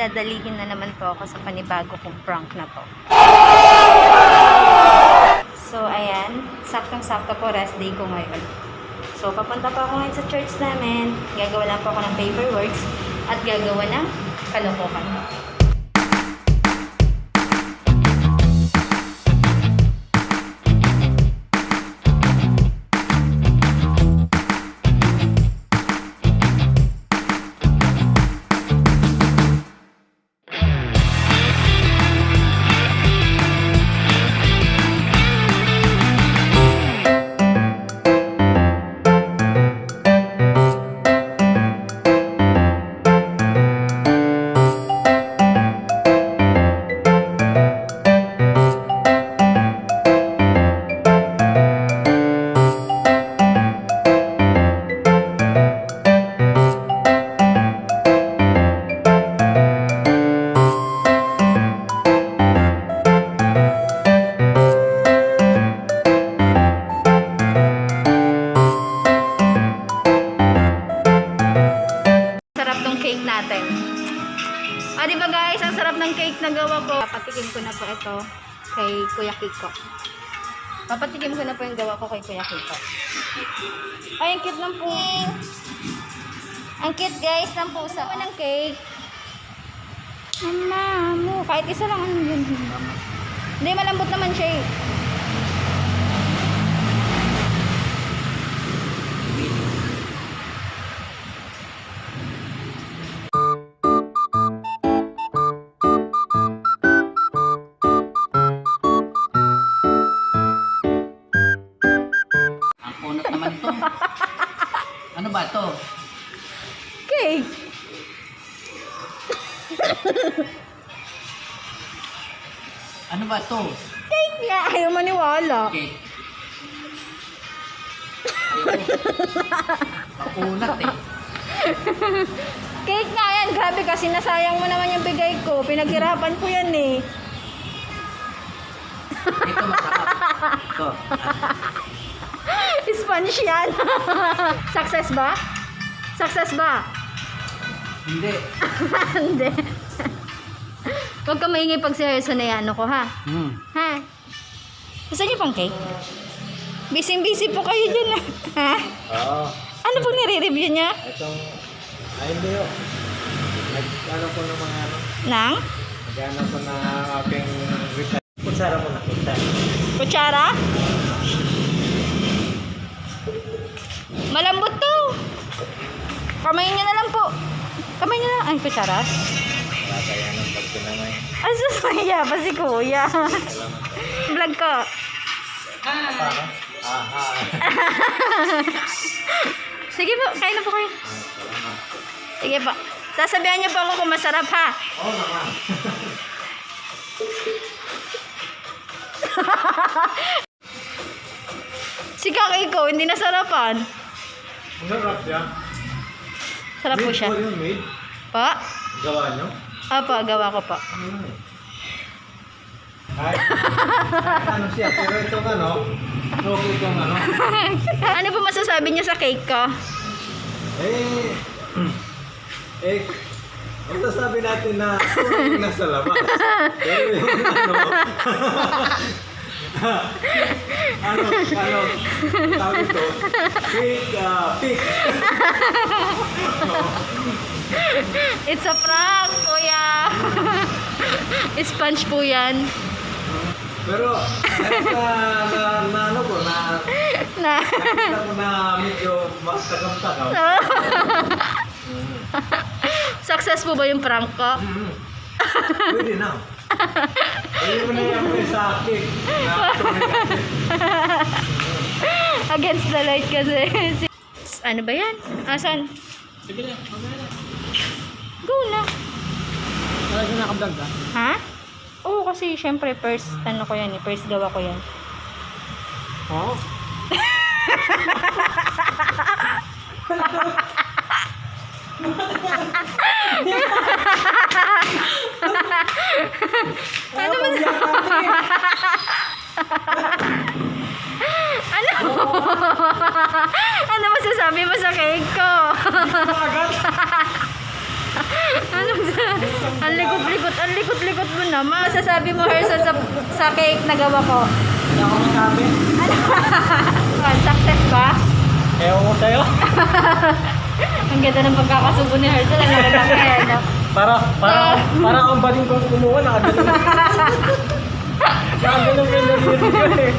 dadalihin na naman po ako sa panibago kong prank na to. So, ayan. Saktong-sakto po, rest day ko ngayon. So, papunta pa ako ngayon sa church namin. Gagawa lang po ako ng paperworks at gagawa ng kalokohan. Cake natin. Di ba guys, ang sarap ng cake na gawa ko. Papatikim ko na po ito kay Kuya Kiko. Papatikim ko na po yung gawa ko kay Kuya Kiko. Ay, ang cute ng po. Ang cute guys ng pusa. Ano ng cake? Mama mo. Kahit isa lang ano yun. Hindi, malambot naman siya eh. Naman to. Ano ba to? Cake. Ano ba to? Cake nga. Ayaw maniwala. Cake. Pakunat eh. Cake nga yan. Grabe kasi nasayang mo naman yung bigay ko. Pinaghirapan ko yan eh. Ito masarap. Ito. Spanish yan. Success ba? Success ba? Hindi. Hindi. Huwag ka maingay pag seryoso na yan ko ha. Ha? Gusto niyo pang cake? Busy-busy po kayo dyan ha? Oo. Ano pong nire-review niya? Itong, hindi yun. Nag-ano ko ng mga ano. Nang? Nag-ano ko na aking return. Kutsara mo na, kutsara. Kutsara? Malambot to. Kamay niya na lang po. Kamay niya na. Ay, kutsara. Bata yan ang pagkinamay. Ay, susaya pa si kuya. Vlog ko. Apa ako? Aha. Sige po, kain na po kayo. Salamat. Sige po. Sasabihan niyo po ako kung masarap ha. Oo naman. Si kakay ko, hindi nasarapan. Ang sarap siya. Sarap po siya. Made po yun, made. Pa? Gawa nyo? Apa, gawa ko pa. Ay, ano siya, pero itong ano, sopo itong ano. Ano po masasabi niyo sa cake ko? Ito sabi natin na tulong nasa labas. Pero yung tawag ito, pig. It's a prank, kuya. Sponge po yan. Pero, ano ko, nakita ko na medyo takam-takam. Success po ba yung prank ko? Pwede na. Pwede mo na yung sa cake. Against the light kasi. Ano ba yan? Asan? Sige na. Go na. Wala siya nakablog ka? Ha? Oo, kasi syempre first ano ko yan eh. First gawa ko yan. Oo. Ano ba? Ano? Ano masasabi mo sa cake ko? Ano masasabi? Ang likot-likot mo naman. Sasabi mo, Hersa, sa cake na gawa ko. Hindi ako masabi. Success ba? Ewan ko sa'yo. Ang ganda ng pagkakasubo ni Hersa. Ang lalaki, no? Para ang bading kong kumuha, nakagaling. Nakagaling yung narinig ko eh.